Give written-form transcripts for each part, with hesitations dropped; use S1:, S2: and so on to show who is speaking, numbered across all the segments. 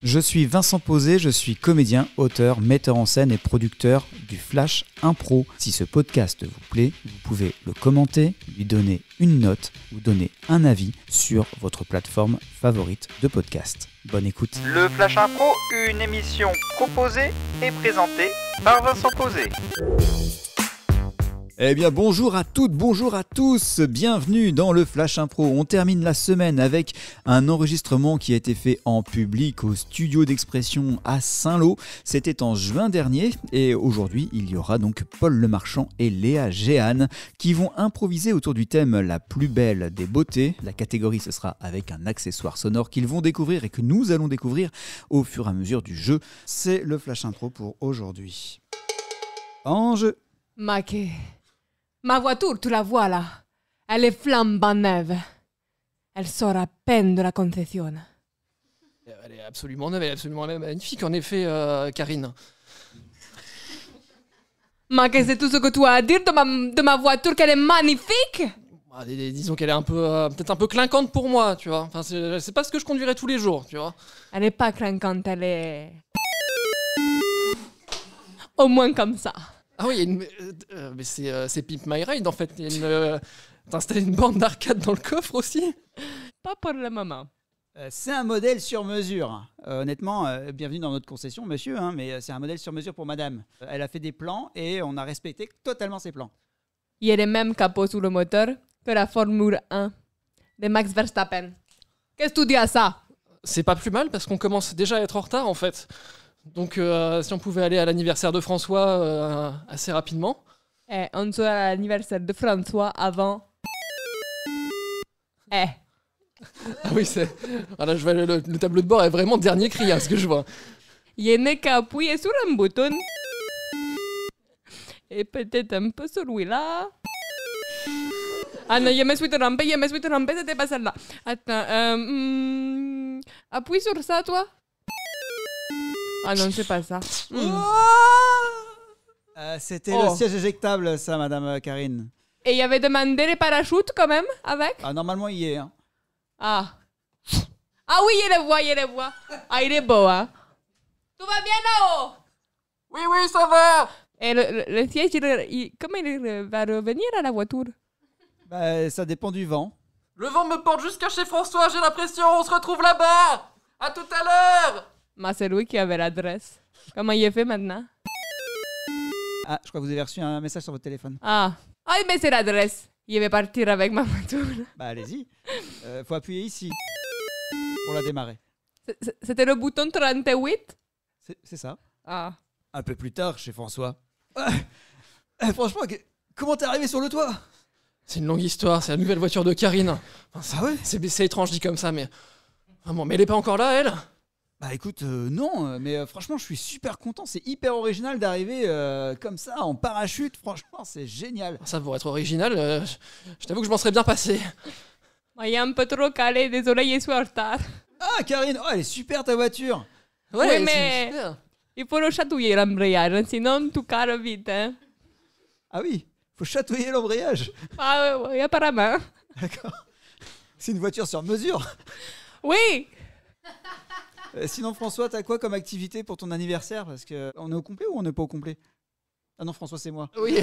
S1: Je suis Vincent Posé, je suis comédien, auteur, metteur en scène et producteur du Flash Impro. Si ce podcast vous plaît, vous pouvez le commenter, lui donner une note ou donner un avis sur votre plateforme favorite de podcast. Bonne écoute.
S2: Le Flash Impro, une émission proposée et présentée par Vincent Posé.
S1: Eh bien bonjour à toutes, bonjour à tous, bienvenue dans le Flash Impro. On termine la semaine avec un enregistrement qui a été fait en public au studio d'expression à Saint-Lô. C'était en juin dernier et aujourd'hui il y aura donc Paul Lemarchand et Léa Géane qui vont improviser autour du thème La plus belle des beautés. La catégorie ce sera avec un accessoire sonore qu'ils vont découvrir et que nous allons découvrir au fur et à mesure du jeu. C'est le Flash Impro pour aujourd'hui. En jeu.
S3: Ma voiture, tu la vois là. Elle est flambant neuve. Elle sort à peine de la concession.
S4: Elle est absolument neuve, elle est absolument magnifique en effet, Karine.
S3: Mais c'est tout ce que tu as à dire de ma voiture, qu'elle est magnifique?
S4: Disons qu'elle est un peu, peut-être un peu clinquante pour moi, tu vois. Enfin, c'est pas ce que je conduirais tous les jours, tu vois.
S3: Elle n'est pas clinquante, elle est... au moins comme ça.
S4: Ah oui, mais c'est Pimp My Ride en fait. T'as installé une borne d'arcade dans le coffre aussi?
S3: Pas pour le moment.
S1: C'est un modèle sur mesure. Honnêtement, bienvenue dans notre concession, monsieur, mais c'est un modèle sur mesure pour madame. Elle a fait des plans et on a respecté totalement ses plans.
S3: Il y a les mêmes capots sous le moteur que la Formule 1 de Max Verstappen. Qu'est-ce que tu dis à ça?
S4: C'est pas plus mal parce qu'on commence déjà à être en retard en fait. Donc si on pouvait aller à l'anniversaire de François assez rapidement.
S3: On sera à l'anniversaire de François avant...
S4: Ah oui, voilà, je vois le tableau de bord est vraiment dernier cri, ce que je vois.
S3: Il n'est qu'à appuyer sur un bouton. Et peut-être un peu celui-là. Ah non, je me suis trompée, c'était pas celle-là. Attends, appuie sur ça, toi. Ah non, c'est pas ça.
S1: C'était le siège éjectable, ça, madame Karine.
S3: Et il y avait demandé les parachutes quand même, avec?
S1: Ah, normalement, il y est.
S3: Ah oui, il les voit. Ah, il est beau, hein. Tout va bien là-haut?
S4: Oui, ça va.
S3: Et le siège, comment il va revenir à la voiture?
S1: Bah, ça dépend du vent.
S4: Le vent me porte jusqu'à chez François, j'ai l'impression, on se retrouve là-bas. À tout à l'heure.
S3: Mais c'est lui qui avait l'adresse. Comment il est fait maintenant?
S1: Ah, je crois que vous avez reçu un message sur votre téléphone.
S3: Ah, mais c'est l'adresse. Il va partir avec ma voiture.
S1: Bah, allez-y. Faut appuyer ici pour la démarrer.
S3: C'était le bouton 38?
S1: C'est ça.
S3: Ah.
S1: Un peu plus tard, chez François. Franchement, comment t'es arrivé sur le toit?
S4: C'est une longue histoire, c'est la nouvelle voiture de Karine. Enfin,
S1: Ah ouais?
S4: C'est étrange dit comme ça, mais... Vraiment, mais elle est pas encore là, elle?
S1: Bah écoute, non, mais franchement, je suis super content. C'est hyper original d'arriver comme ça, en parachute. Franchement, c'est génial.
S4: Ça, pour être original, je t'avoue que je m'en serais bien passé.
S3: Il est un peu trop calé, désolé, je suis en retard.
S1: Ah, Karine, elle est super ta voiture.
S3: Ouais,
S4: Oui,
S3: mais
S4: super.
S3: il faut le chatouiller l'embrayage, sinon tu cales vite. Hein.
S1: Ah oui, faut chatouiller l'embrayage.
S3: Ah oui, apparemment.
S1: D'accord. C'est une voiture sur mesure.
S3: Oui.
S1: Sinon, François, t'as quoi comme activité pour ton anniversaire? Parce que on est au complet ou on n'est pas au complet? Ah non, François, c'est moi.
S4: Oui.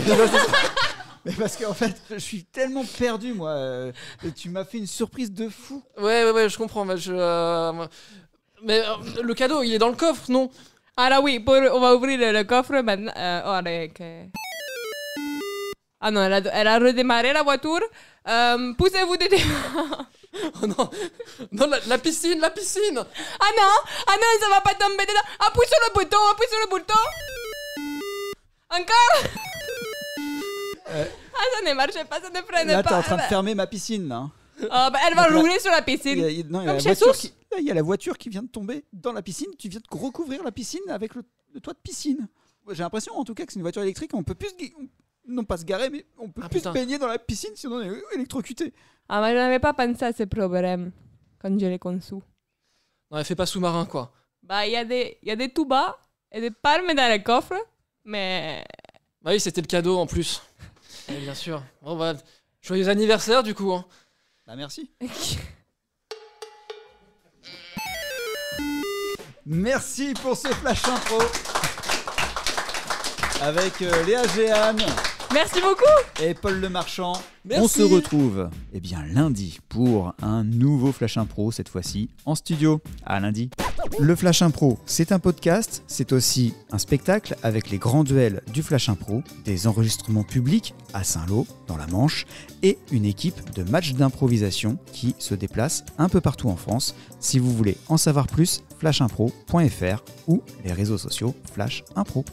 S1: Mais parce qu'en fait, je suis tellement perdu, moi. Et tu m'as fait une surprise de fou.
S4: Ouais, je comprends. Mais le cadeau, il est dans le coffre, non?
S3: Alors oui, on va ouvrir le coffre maintenant. Ah non, elle a redémarré la voiture. Poussez-vous dedans.
S4: Oh non, la piscine.
S3: Ah non, ça va pas tomber dedans. Appuie sur le bouton. Encore. Ça ne marche pas, ça ne freine
S1: Là,
S3: pas.
S1: t'es en train de fermer ma piscine, là.
S3: Elle va rouler sur la piscine.
S1: Il
S3: Comme chez Sous.
S1: y a la voiture qui vient de tomber dans la piscine. Tu viens de recouvrir la piscine avec le toit de piscine. J'ai l'impression, en tout cas, que c'est une voiture électrique. On peut plus non pas se garer, mais on peut plus se baigner dans la piscine sinon on est électrocuté.
S3: Ah, mais je n'avais pas pensé à ce problème quand je l'ai conçu.
S4: Non, elle fait pas sous-marin, quoi.
S3: Bah, il y a des tout bas et des palmes dans le coffre, mais...
S4: Bah oui, c'était le cadeau en plus. Ouais, bien sûr. Bon, bah, joyeux anniversaire du coup. Hein.
S1: Bah merci. Merci pour ce Flash Impro. Avec Léa Géane.
S3: Merci beaucoup.
S1: Et Paul Lemarchand.
S4: Merci.
S1: On se retrouve lundi pour un nouveau Flash Impro, cette fois-ci en studio. À lundi. Le Flash Impro, c'est un podcast, c'est aussi un spectacle avec les grands duels du Flash Impro, des enregistrements publics à Saint-Lô, dans la Manche, et une équipe de matchs d'improvisation qui se déplace un peu partout en France. Si vous voulez en savoir plus, flashimpro.fr ou les réseaux sociaux Flash Impro.